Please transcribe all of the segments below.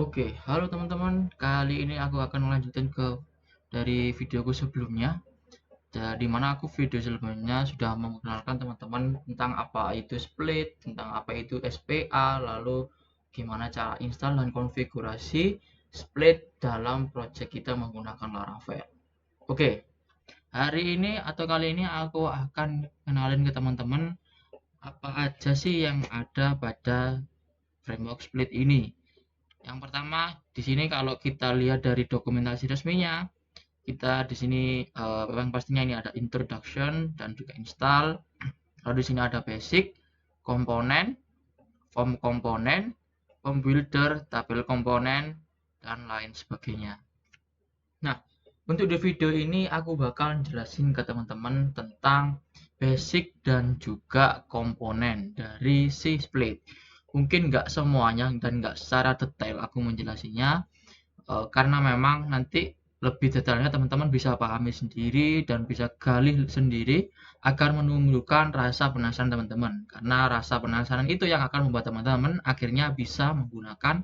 Oke, halo teman-teman. Kali ini aku akan melanjutkan dari videoku sebelumnya. Di mana aku video sebelumnya sudah memperkenalkan teman-teman tentang apa itu split, tentang apa itu SPA, lalu gimana cara install dan konfigurasi split dalam project kita menggunakan Laravel. Oke, hari ini atau kali ini aku akan kenalin ke teman-teman apa aja sih yang ada pada framework split ini. Yang pertama, di sini kalau kita lihat dari dokumentasi resminya, kita di sini yang pastinya ini ada introduction dan juga install. Lalu di sini ada basic, komponen, form komponen, form builder, tabel komponen, dan lain sebagainya. Nah, untuk di video ini aku bakal jelasin ke teman-teman tentang basic dan juga komponen dari si split. Mungkin nggak semuanya dan nggak secara detail aku menjelasinya, karena memang nanti lebih detailnya teman-teman bisa pahami sendiri dan bisa gali sendiri agar menumbuhkan rasa penasaran teman-teman, karena rasa penasaran itu yang akan membuat teman-teman akhirnya bisa menggunakan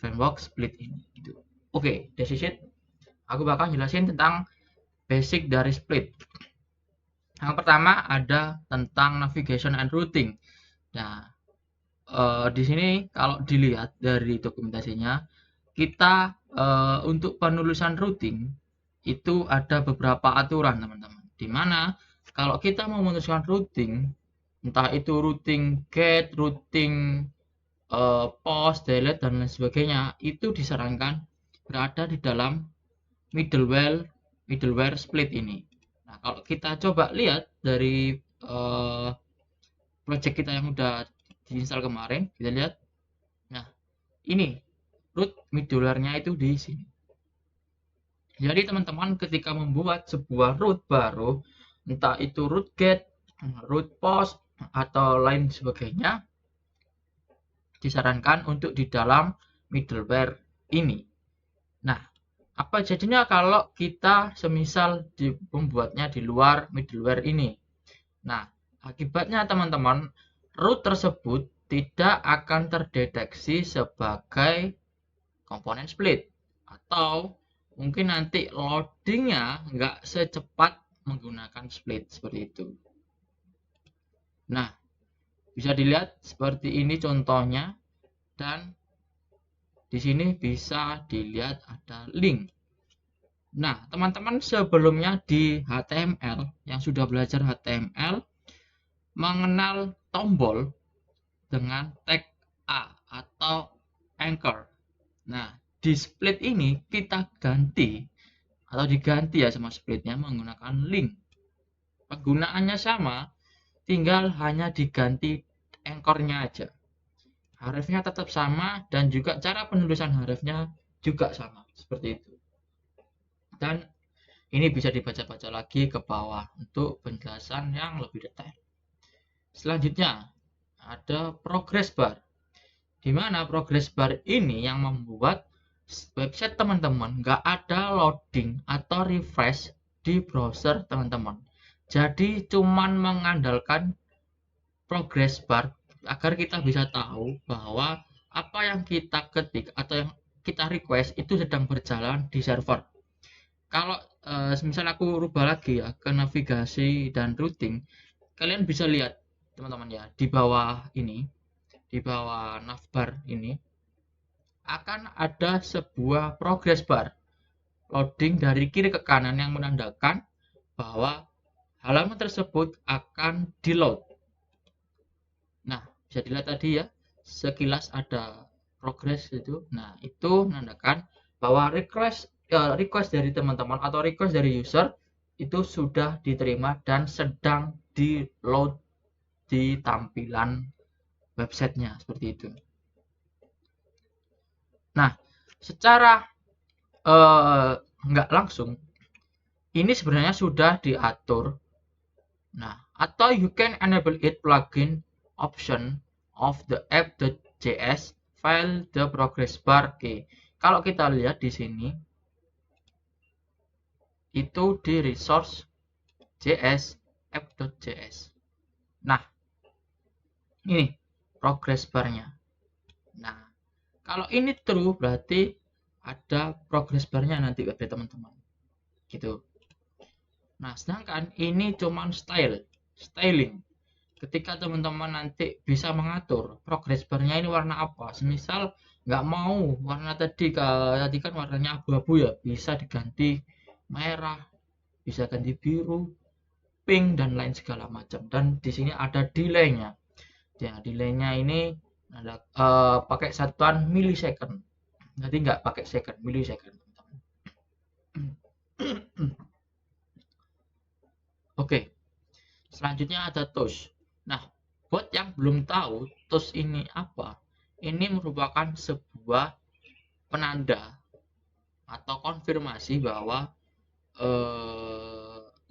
framework split ini gitu. Oke, that's it. Aku bakal jelasin tentang basic dari split. Yang pertama ada tentang navigation and routing. Nah, di sini kalau dilihat dari dokumentasinya, kita untuk penulisan routing itu ada beberapa aturan teman-teman. Di mana kalau kita mau menuliskan routing, entah itu routing get, routing post, delete dan lain sebagainya, itu disarankan berada di dalam middleware split ini. Nah, kalau kita coba lihat dari project kita yang udah diinstal kemarin, kita lihat. Nah, ini root middleware-nya itu di sini. Jadi teman-teman ketika membuat sebuah root baru, entah itu root get, root post, atau lain sebagainya, disarankan untuk di dalam middleware ini. Nah, apa jadinya kalau kita semisal membuatnya di luar middleware ini? Nah, akibatnya teman-teman, root tersebut tidak akan terdeteksi sebagai komponen split, atau mungkin nanti loadingnya nggak secepat menggunakan split seperti itu. Nah, bisa dilihat seperti ini contohnya, dan di sini bisa dilihat ada link. Nah, teman-teman sebelumnya di HTML yang sudah belajar HTML mengenal tombol dengan tag A atau anchor. Nah, di split ini kita ganti atau diganti ya sama splitnya menggunakan link. Penggunaannya sama, tinggal hanya diganti anchornya aja. Hurufnya tetap sama dan juga cara penulisan hurufnya juga sama seperti itu. Dan ini bisa dibaca-baca lagi ke bawah untuk penjelasan yang lebih detail. Selanjutnya ada progress bar, di mana progress bar ini yang membuat website teman-teman nggak ada loading atau refresh di browser teman-teman. Jadi cuman mengandalkan progress bar agar kita bisa tahu bahwa apa yang kita ketik atau yang kita request itu sedang berjalan di server. Kalau misal aku rubah lagi ya ke navigasi dan routing, kalian bisa lihat teman-teman ya, di bawah ini, di bawah navbar ini akan ada sebuah progress bar loading dari kiri ke kanan yang menandakan bahwa halaman tersebut akan di load. Nah, bisa dilihat tadi ya, sekilas ada progress itu. Nah, itu menandakan bahwa request dari teman-teman atau request dari user itu sudah diterima dan sedang di load di tampilan websitenya seperti itu. Nah, secara nggak langsung ini sebenarnya sudah diatur. Nah, atau you can enable it plugin option of the app.js file the progress bar. Oke, kalau kita lihat di sini itu di resource js app.js. Nah, ini progress barnya. Nah, Kalau ini true berarti ada progress barnya nanti buat teman-teman. Gitu. Nah, sedangkan ini cuman styling. Ketika teman-teman nanti bisa mengatur progress barnya ini warna apa, semisal nggak mau warna tadi kan warnanya abu-abu ya, bisa diganti merah, bisa ganti biru, pink dan lain segala macam. Dan di sini ada delay-nya. Ya, delay-nya ini ada pakai satuan millisecond. Jadi nggak pakai second, millisecond. Oke, selanjutnya ada toast. Nah, buat yang belum tahu toast ini apa, ini merupakan sebuah penanda atau konfirmasi bahwa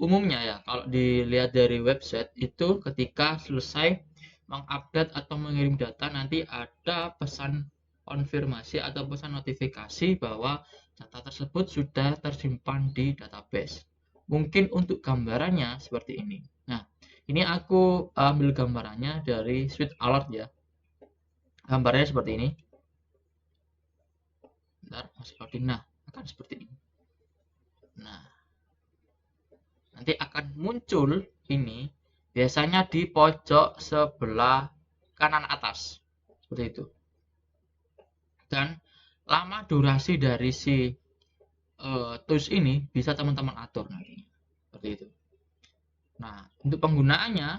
umumnya ya kalau dilihat dari website itu ketika selesai mengupdate atau mengirim data nanti ada pesan konfirmasi atau pesan notifikasi bahwa data tersebut sudah tersimpan di database. Mungkin untuk gambarannya seperti ini. Nah, ini aku ambil gambarannya dari Suite Alert ya. Gambarnya seperti ini. Bentar, masih loading. Nah, akan seperti ini. Nah, nanti akan muncul ini biasanya di pojok sebelah kanan atas. Seperti itu. Dan lama durasi dari si tools ini bisa teman-teman atur nanti. Seperti itu. Nah, untuk penggunaannya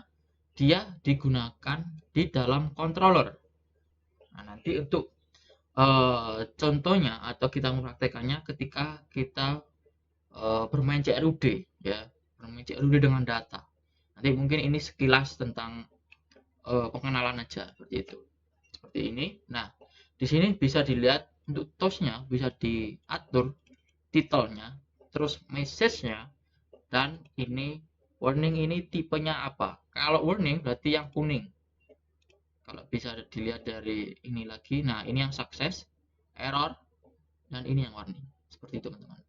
dia digunakan di dalam controller. Nah, nanti untuk contohnya atau kita mempraktekannya ketika kita bermain CRUD ya, bermain CRUD dengan data. Nanti mungkin ini sekilas tentang pengenalan aja seperti itu. Seperti ini. Nah, di sini bisa dilihat untuk toolsnya bisa diatur titelnya, terus message-nya, dan ini warning ini tipenya apa. Kalau warning berarti yang kuning. Kalau bisa dilihat dari ini lagi, nah ini yang sukses, error, dan ini yang warning. Seperti itu teman-teman.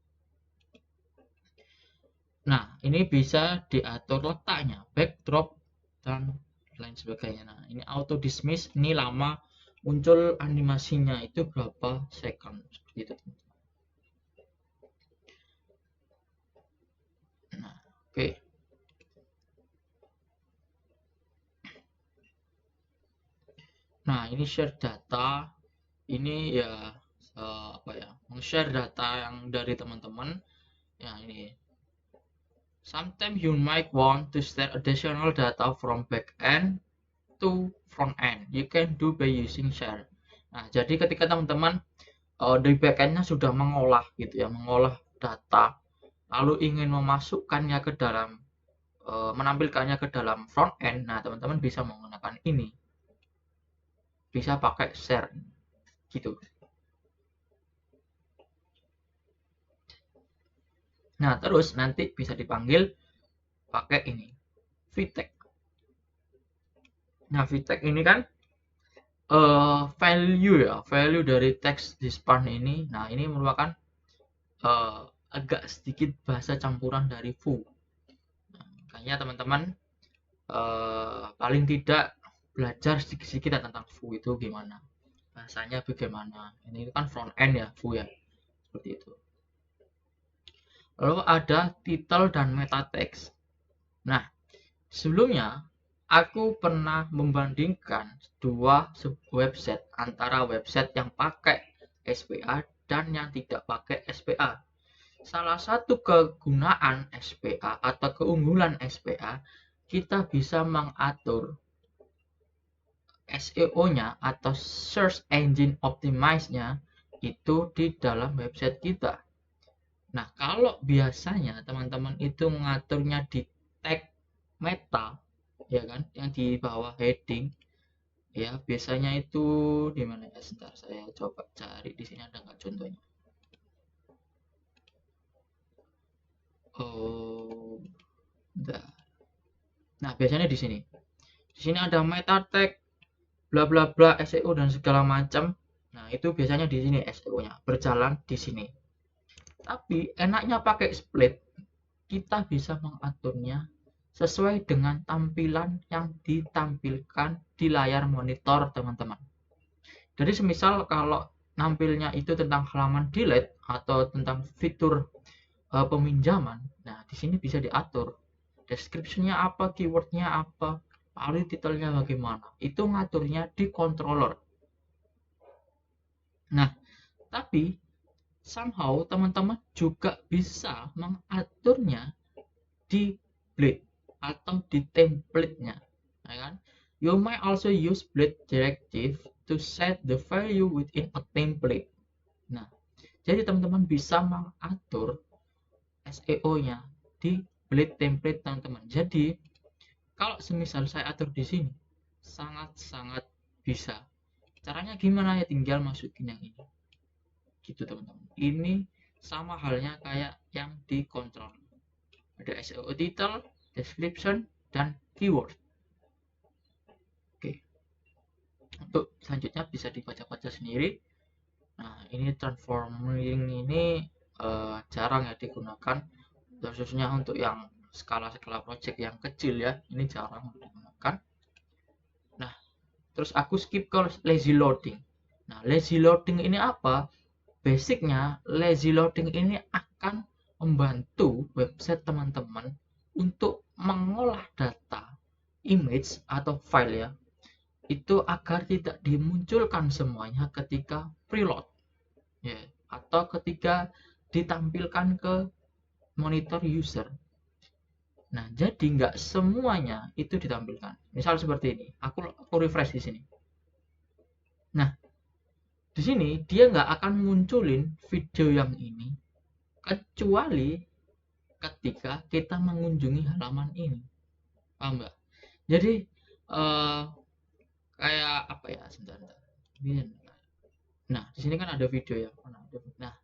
Nah, ini bisa diatur letaknya, backdrop, dan lain sebagainya. Nah, ini auto dismiss, ini lama muncul animasinya itu berapa second. Seperti itu teman-teman. Nah, oke. Nah, ini share data. Ini ya apa ya? Share data yang dari teman-teman. Ya, ini. Sometimes you might want to share additional data from backend to front end. You can do by using share. Nah, jadi ketika teman-teman di backendnya sudah mengolah gitu ya, mengolah data, lalu ingin memasukkannya ke dalam menampilkannya ke dalam front end, nah teman-teman bisa menggunakan ini, bisa pakai share gitu. Nah, terus nanti bisa dipanggil pakai ini, VTEX. Nah, VTEX ini kan value dari teks di span ini. Nah, ini merupakan agak sedikit bahasa campuran dari foo. Nah, makanya teman-teman paling tidak belajar sedikit-sedikit tentang foo itu gimana, bahasanya bagaimana. Ini kan front end ya, foo ya, seperti itu. Lalu ada title dan meta text. Nah, sebelumnya aku pernah membandingkan dua website antara website yang pakai SPA dan yang tidak pakai SPA. Salah satu kegunaan SPA atau keunggulan SPA, kita bisa mengatur SEO-nya atau Search Engine Optimize-nya itu di dalam website kita. Nah, kalau biasanya teman-teman itu mengaturnya di tag meta, ya kan, yang di bawah heading, ya biasanya itu di mana ya? Sebentar, saya coba cari di sini ada nggak contohnya. Oh, nah biasanya di sini. Di sini ada meta tag, bla bla bla, SEO dan segala macam. Nah itu biasanya di sini SEO-nya berjalan di sini. Tapi enaknya pakai split, kita bisa mengaturnya sesuai dengan tampilan yang ditampilkan di layar monitor teman-teman. Jadi semisal kalau nampilnya itu tentang halaman delete atau tentang fitur peminjaman, nah di sini bisa diatur description-nya apa, keyword-nya apa, lalu titelnya bagaimana. Itu ngaturnya di controller. Nah, tapi somehow teman-teman juga bisa mengaturnya di blade atau di template-nya, ya kan? You might also use blade directive to set the value within a template. Nah, jadi teman-teman bisa mengatur SEO-nya di blade template teman-teman. Jadi kalau semisal saya atur di sini, sangat-sangat bisa. Caranya gimana ya? Tinggal masukin yang ini. Gitu teman-teman. Ini sama halnya kayak yang di control. Ada SEO title, description, dan keyword. Oke. Untuk selanjutnya bisa dibaca-baca sendiri. Nah, ini transforming ini jarang ya digunakan, khususnya untuk yang skala-skala project yang kecil ya. Ini jarang digunakan. Nah, terus aku skip ke lazy loading. Nah, lazy loading ini apa? Basicnya, lazy loading ini akan membantu website teman-teman untuk mengolah data, image atau file ya, itu agar tidak dimunculkan semuanya ketika preload ya, atau ketika ditampilkan ke monitor user. Nah, jadi nggak semuanya itu ditampilkan. Misal seperti ini, aku refresh di sini. Nah, di sini dia nggak akan munculin video yang ini kecuali ketika kita mengunjungi halaman ini. Paham nggak? Jadi kayak apa ya? Sebentar. Nah, di sini kan ada video ya. Nah,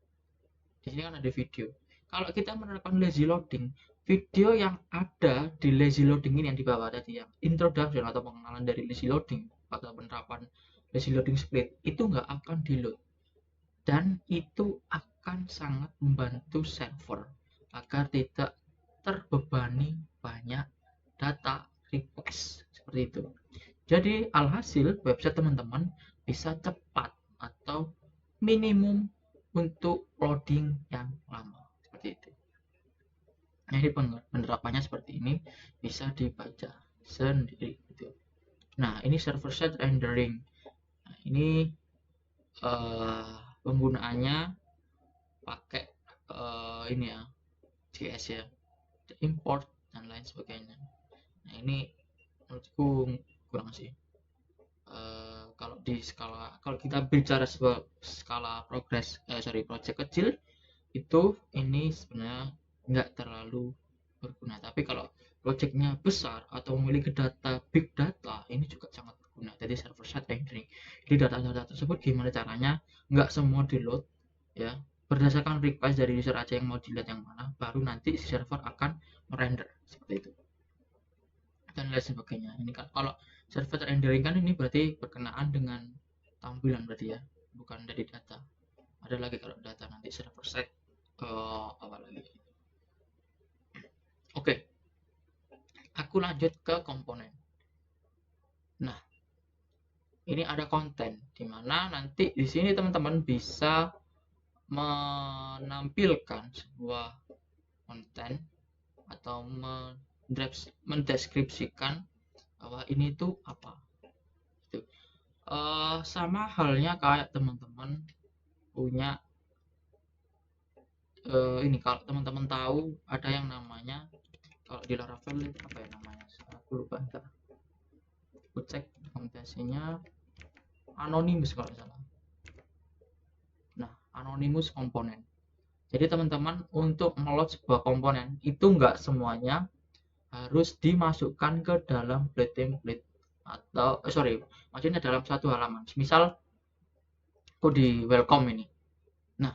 di sini kan ada video. Kalau kita menerapkan lazy loading, video yang ada di lazy loading ini yang di bawah tadi yang introduction atau pengenalan dari lazy loading atau penerapan lazy loading split itu nggak akan di load, dan itu akan sangat membantu server agar tidak terbebani banyak data request seperti itu. Jadi alhasil website teman-teman bisa cepat atau minimum untuk loading yang lama seperti itu. Nah, ini penerapannya seperti ini, bisa dibaca sendiri gitu. Nah, ini server side rendering. Nah, ini penggunaannya pakai ini ya, JS ya, import dan lain sebagainya. Nah, ini menurutku kurang sih. Kalau kita bicara skala project kecil itu ini sebenarnya nggak terlalu berguna, tapi kalau projectnya besar atau memiliki big data ini juga sangat berguna. Jadi server side rendering, jadi data-data tersebut gimana caranya nggak semua di load ya, berdasarkan request dari user aja yang mau dilihat yang mana, baru nanti si server akan merender seperti itu dan lain sebagainya. Ini kan kalau server rendering kan ini berarti berkenaan dengan tampilan berarti ya, bukan dari data. Ada lagi kalau data nanti server side apa lagi. Oke, aku lanjut ke komponen. Nah, ini ada konten dimana nanti di sini teman-teman bisa menampilkan sebuah konten atau mendeskripsikan bahwa ini tuh apa. Gitu. Sama halnya kayak teman-teman punya ini, kalau teman-teman tahu ada yang namanya, kalau di Laravel apa ya namanya, aku lupa, ntar aku cek dokumentasinya, anonymous kalau salah. Nah, anonymous komponen. Jadi teman-teman untuk meload sebuah komponen itu nggak semuanya harus dimasukkan ke dalam blade template atau maksudnya dalam satu halaman. Misal aku di welcome ini. Nah,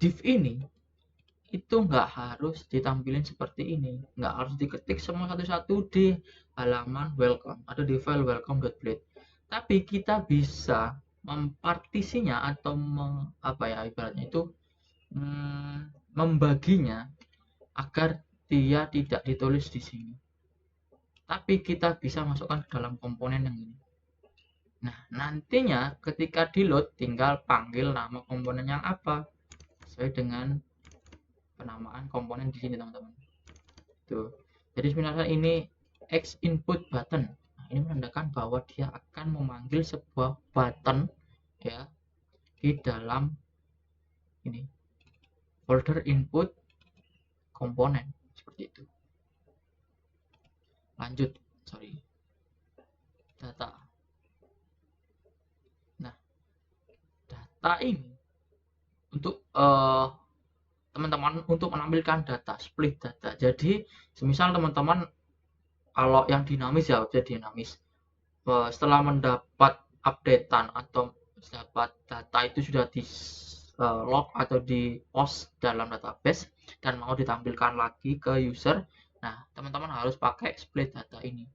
div ini itu nggak harus ditampilin seperti ini, nggak harus diketik semua satu-satu di halaman welcome atau di file welcome.blade, tapi kita bisa mempartisinya atau ibaratnya itu membaginya agar dia tidak ditulis di sini, tapi kita bisa masukkan ke dalam komponen yang ini. Nah, nantinya ketika di load tinggal panggil nama komponen yang apa sesuai dengan penamaan komponen di sini teman-teman. Tuh. Jadi sebenarnya ini X input button. Nah, ini menandakan bahwa dia akan memanggil sebuah button ya di dalam ini folder input komponen seperti itu. Lanjut, sorry, data. Nah, data ini untuk teman-teman untuk menampilkan data, split data. Jadi, semisal teman-teman kalau yang dinamis ya, jadi dinamis. Setelah mendapat updatean atau dapat data itu sudah di log atau di post dalam database dan mau ditampilkan lagi ke user, nah teman-teman harus pakai split data ini.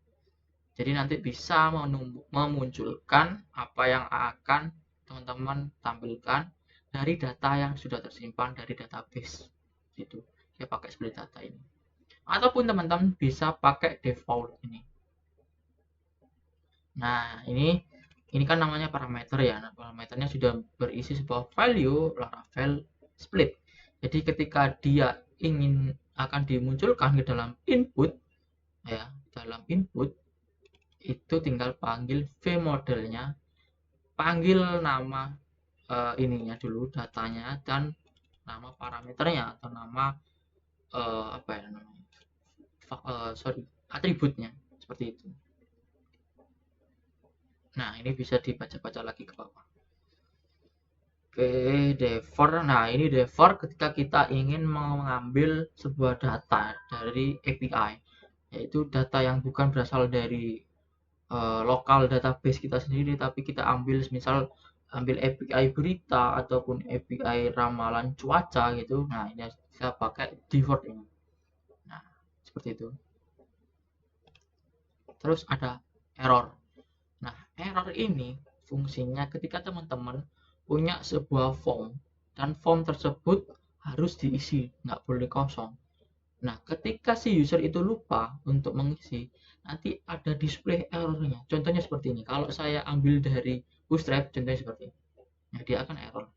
Jadi nanti bisa memunculkan apa yang akan teman-teman tampilkan dari data yang sudah tersimpan dari database. Gitu. Saya pakai split data ini. Ataupun teman-teman bisa pakai default ini. Nah, ini kan namanya parameter ya. Nah, parameternya sudah berisi sebuah value Laravel split. Jadi ketika dia ingin akan dimunculkan ke dalam input ya, dalam input itu tinggal panggil vModelnya, panggil nama ininya dulu datanya dan nama parameternya atau nama apa ya namanya atributnya seperti itu. Nah, ini bisa dibaca-baca lagi ke bawah. Oke, defer. Nah, ini defer ketika kita ingin mengambil sebuah data dari API, yaitu data yang bukan berasal dari lokal database kita sendiri, tapi kita ambil misal ambil API berita ataupun API ramalan cuaca gitu. Nah, ini bisa pakai defer ini. Nah, seperti itu. Terus ada error. Nah, error ini fungsinya ketika teman-teman punya sebuah form dan form tersebut harus diisi, nggak boleh kosong. Nah, ketika si user itu lupa untuk mengisi, nanti ada display errornya. Contohnya seperti ini. Kalau saya ambil dari Bootstrap, contohnya seperti ini. Nah, dia akan error.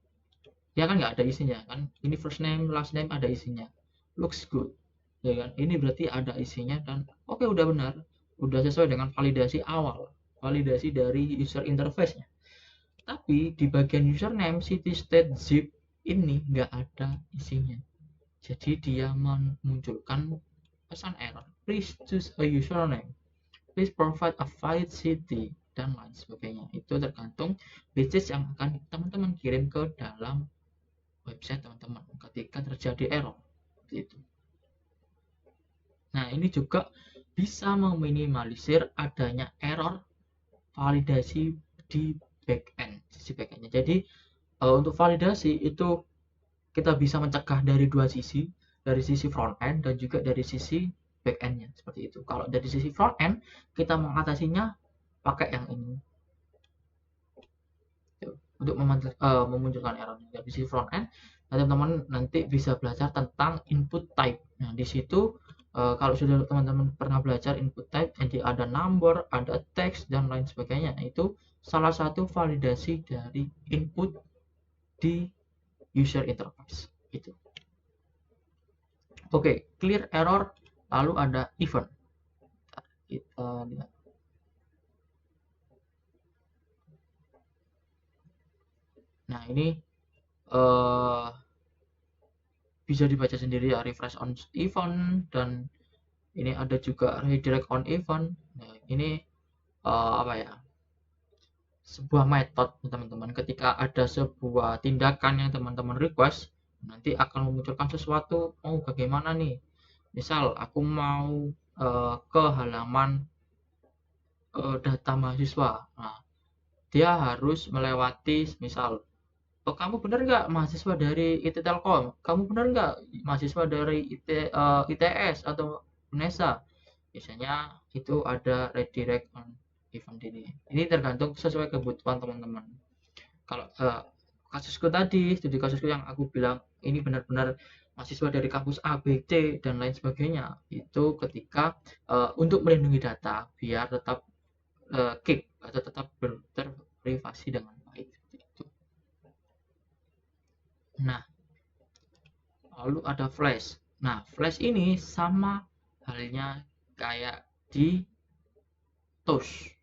Dia kan nggak ada isinya kan. Ini first name, last name ada isinya. Looks good. Ya kan? Ini berarti ada isinya dan oke udah benar. Udah sesuai dengan validasi awal. Validasi dari user interface-nya. Tapi di bagian username, city, state, zip ini nggak ada isinya. Jadi dia memunculkan pesan error. Please choose a username. Please provide a valid city dan lain sebagainya. Itu tergantung message yang akan teman-teman kirim ke dalam website teman-teman ketika terjadi error. Itu. Nah, ini juga bisa meminimalisir adanya error validasi di backend, sisi backendnya. Jadi untuk validasi itu kita bisa mencegah dari dua sisi, dari sisi front end dan juga dari sisi back endnya seperti itu. Kalau dari sisi front end kita mengatasinya pakai yang ini untuk memunculkan error. Dari sisi front end teman-teman nanti bisa belajar tentang input type. Nah, di situ kalau sudah teman-teman pernah belajar input type, jadi ada number, ada text dan lain sebagainya. Nah, itu salah satu validasi dari input di user interface itu. Oke, clear error, lalu ada event. Kita lihat. Nah, ini bisa dibaca sendiri ya, refresh on event dan ini ada juga redirect on event. Nah, ini apa ya? Sebuah metode teman-teman. Ketika ada sebuah tindakan yang teman-teman request, nanti akan memunculkan sesuatu. Oh, bagaimana nih? Misal aku mau ke halaman data mahasiswa. Nah, dia harus melewati misal, oh, kamu benar nggak mahasiswa dari IT Telkom? Kamu benar nggak mahasiswa dari ITS atau UNESA? Biasanya itu ada redirect on event ini. Ini tergantung sesuai kebutuhan teman-teman. Kalau kasusku tadi, studi kasusku yang aku bilang ini benar-benar mahasiswa dari kampus A, B, C dan lain sebagainya. Itu ketika untuk melindungi data biar tetap keep atau tetap terprivasi dengan baik seperti itu. Nah, lalu ada flash. Nah, flash ini sama halnya kayak di TOS.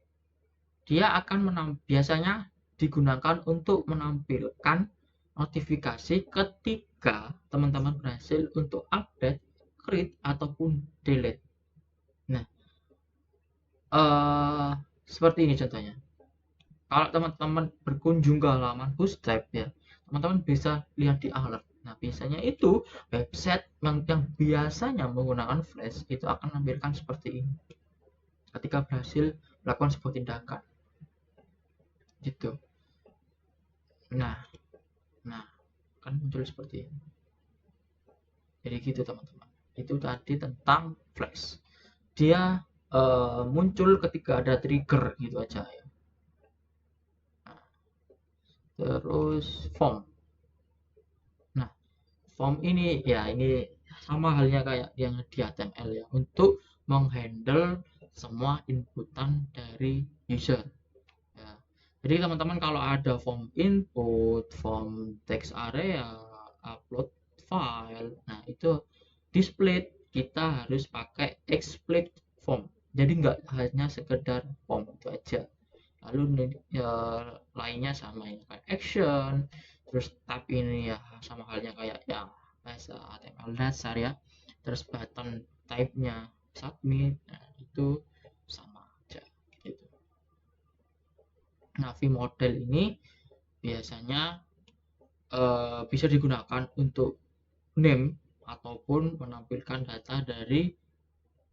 Dia akan biasanya digunakan untuk menampilkan notifikasi ketika teman-teman berhasil untuk update, create ataupun delete. Nah, seperti ini contohnya. Kalau teman-teman berkunjung ke halaman Bootstrap ya, teman-teman bisa lihat di alert. Nah, biasanya itu website yang biasanya menggunakan Flash itu akan menampilkan seperti ini ketika berhasil melakukan sebuah tindakan gitu. Nah kan muncul seperti ini. Jadi gitu teman-teman, itu tadi tentang Flash. Dia muncul ketika ada trigger gitu aja ya. Terus form. Nah, form ini ya ini sama halnya kayak yang di HTML ya, untuk menghandle semua inputan dari user ya. Jadi teman-teman kalau ada form input, form text area, upload file, nah itu display kita harus pakai explicit form. Jadi nggak hanya sekedar form itu aja. Lalu ya, lainnya sama ya kayak action, terus tab ini ya sama halnya kayak ya bahasa HTML dasar ya. Terus button type-nya submit, nah itu sama aja gitu. Nah, vModel ini biasanya bisa digunakan untuk name ataupun menampilkan data dari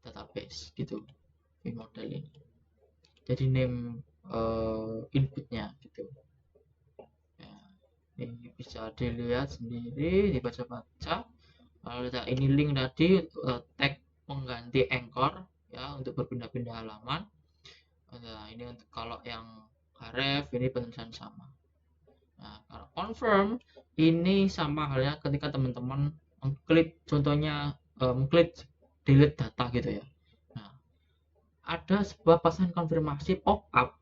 database gitu, vModel ini. Jadi name inputnya gitu ya, ini bisa dilihat sendiri, dibaca-baca. Lalu ini link tadi tag pengganti anchor ya untuk berpindah-pindah halaman. Nah, ini untuk kalau yang href ini penulisan sama. Nah, kalau confirm ini sama halnya ketika teman-teman mengklik, contohnya mengklik delete data gitu ya. Nah, ada sebuah pesan konfirmasi pop-up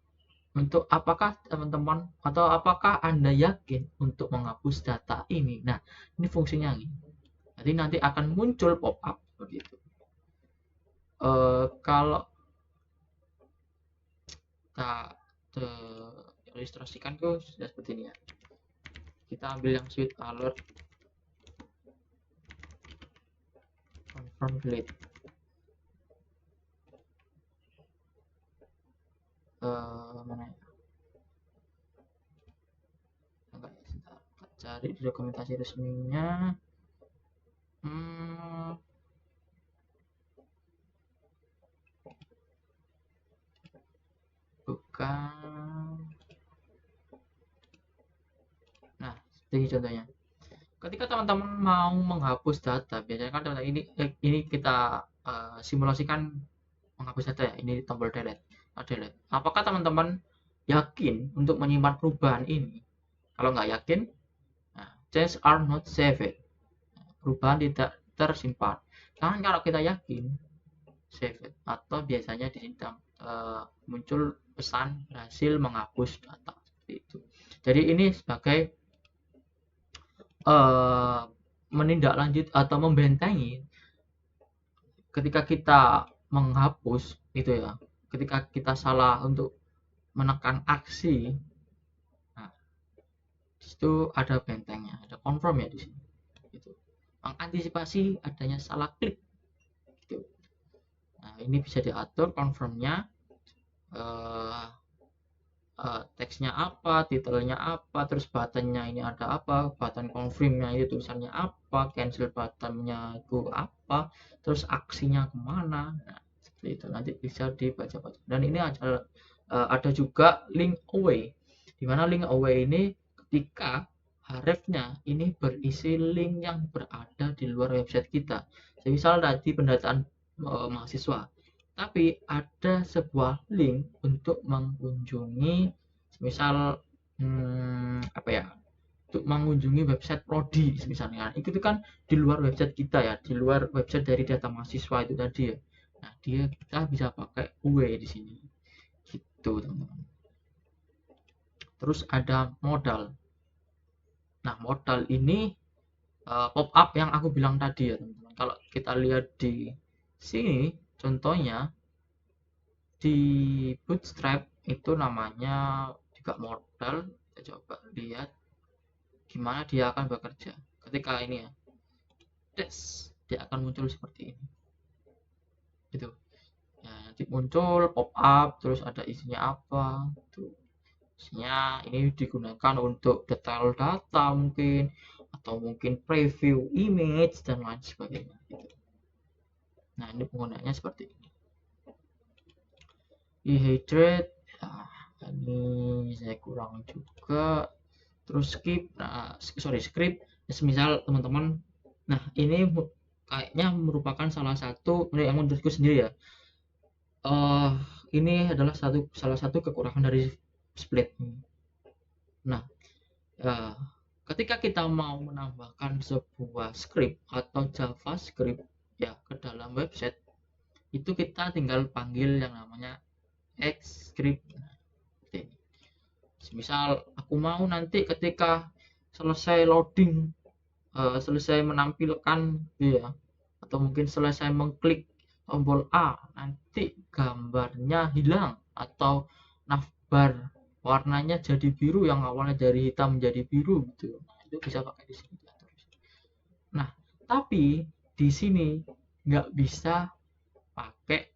untuk apakah teman-teman atau apakah Anda yakin untuk menghapus data ini. Nah, ini fungsinya ini. Jadi nanti akan muncul pop-up begitu. Kalau kita ilustrasikan tuh sudah seperti ini ya. Kita ambil yang sweet alert confirm delete. Mana ya? Enggak, cari di dokumentasi resminya. Bukan. Nah, seperti contohnya. Ketika teman-teman mau menghapus data, biasanya kan ini kita simulasikan menghapus data ya. Ini tombol delete. Apakah teman-teman yakin untuk menyimpan perubahan ini? Kalau nggak yakin, nah, changes are not saved. Perubahan tidak tersimpan. Karena kalau kita yakin, save it. Atau biasanya di sini muncul pesan berhasil menghapus data seperti itu. Jadi ini sebagai menindaklanjut atau membentengi ketika kita menghapus itu ya, ketika kita salah untuk menekan aksi, nah disitu ada bentengnya, ada confirm ya di sini gitu, mengantisipasi adanya salah klik gitu. Nah, ini bisa diatur confirmnya, teksnya apa, titelnya apa, terus buttonnya ini ada apa, button confirmnya itu tulisannya apa, cancel buttonnya itu apa, terus aksinya kemana. Nah, seperti itu nanti bisa dibaca-baca. Dan ini ada juga link away, dimana link away ini ketika hrefnya ini berisi link yang berada di luar website kita. Misal tadi pendataan mahasiswa, tapi ada sebuah link untuk mengunjungi misal apa ya, untuk mengunjungi website prodi misalnya, itu kan di luar website kita ya, di luar website dari data mahasiswa itu tadi ya. Nah, kita bisa pakai UW di sini gitu teman-teman. terus ada modal. Nah, modal ini pop up yang aku bilang tadi ya teman-teman. Kalau kita lihat di sini contohnya di Bootstrap itu namanya juga modal. Kita coba lihat gimana dia akan bekerja ketika ini ya, dia akan muncul seperti ini gitu ya. Nanti muncul pop up terus ada isinya apa tuh. Isinya ini digunakan untuk detail data mungkin, atau mungkin preview image dan lain sebagainya gitu. Nah, ini penggunaannya seperti ini. Dehydrate, nah, ini saya kurang juga. Terus skip, nah sorry script, misal teman-teman, nah ini kayaknya merupakan salah satu yang menurutku sendiri ya, uh, ini adalah salah satu kekurangan dari split. Nah, uh, ketika kita mau menambahkan sebuah script atau JavaScript ya ke dalam website, itu kita tinggal panggil yang namanya Xscript. Nah, misal aku mau nanti ketika selesai loading, selesai menampilkan ya, atau mungkin selesai mengklik tombol A, nanti gambarnya hilang atau navbar warnanya jadi biru yang awalnya dari hitam menjadi biru gitu. Nah, itu bisa pakai di sini. Nah, tapi di sini nggak bisa pakai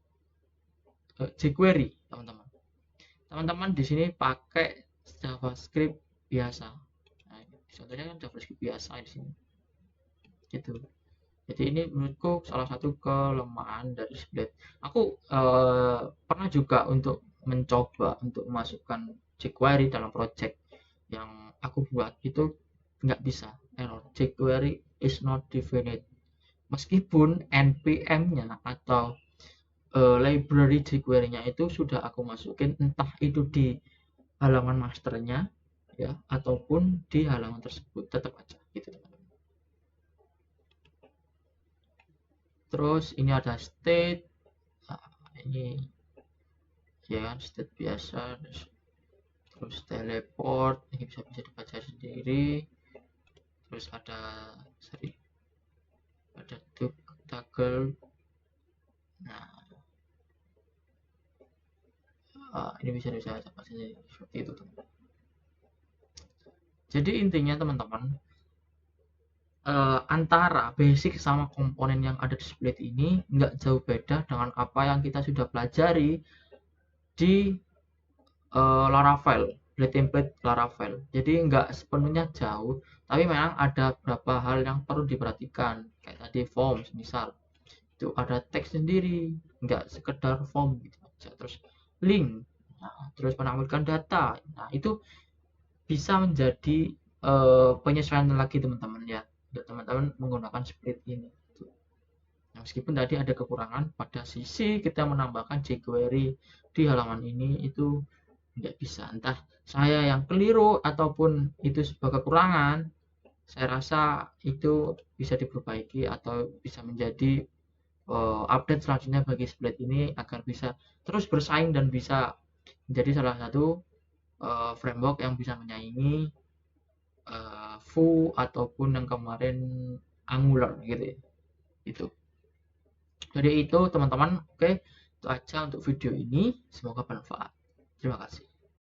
jQuery, teman-teman. Teman-teman di sini pakai JavaScript biasa. Nah, contohnya kan JavaScript biasa di sini. Gitu. Jadi ini menurutku salah satu kelemahan dari Split. Aku pernah juga untuk mencoba untuk memasukkan jQuery dalam project yang aku buat, itu nggak bisa, error jQuery is not defined. Meskipun npm-nya atau library jQuery-nya itu sudah aku masukin, entah itu di halaman masternya ya ataupun di halaman tersebut, tetap aja gitu teman-teman. Terus ini ada state, nah, ini ya kan state biasa, terus teleport ini bisa dibaca sendiri, terus ada toggle. Nah, ini bisa dibaca sendiri seperti itu teman. Jadi intinya teman-teman, antara basic sama komponen yang ada di Split ini nggak jauh beda dengan apa yang kita sudah pelajari di Laravel, Blade template Laravel. Jadi nggak sepenuhnya jauh, tapi memang ada beberapa hal yang perlu diperhatikan, kayak tadi forms misal itu ada teks sendiri, nggak sekedar form gitu aja. Terus link, nah, terus menampilkan data, nah itu bisa menjadi penyesuaian lagi teman-teman ya, untuk teman-teman menggunakan Split ini. Nah, meskipun tadi ada kekurangan pada sisi kita menambahkan jQuery di halaman ini, itu nggak bisa, entah saya yang keliru ataupun itu sebuah kekurangan. Saya rasa itu bisa diperbaiki atau bisa menjadi update selanjutnya bagi Split ini agar bisa terus bersaing dan bisa menjadi salah satu framework yang bisa menyaingi Vue ataupun yang kemarin Angular gitu ya. Itu. Jadi itu teman-teman, oke, itu aja untuk video ini, semoga bermanfaat. Terima kasih.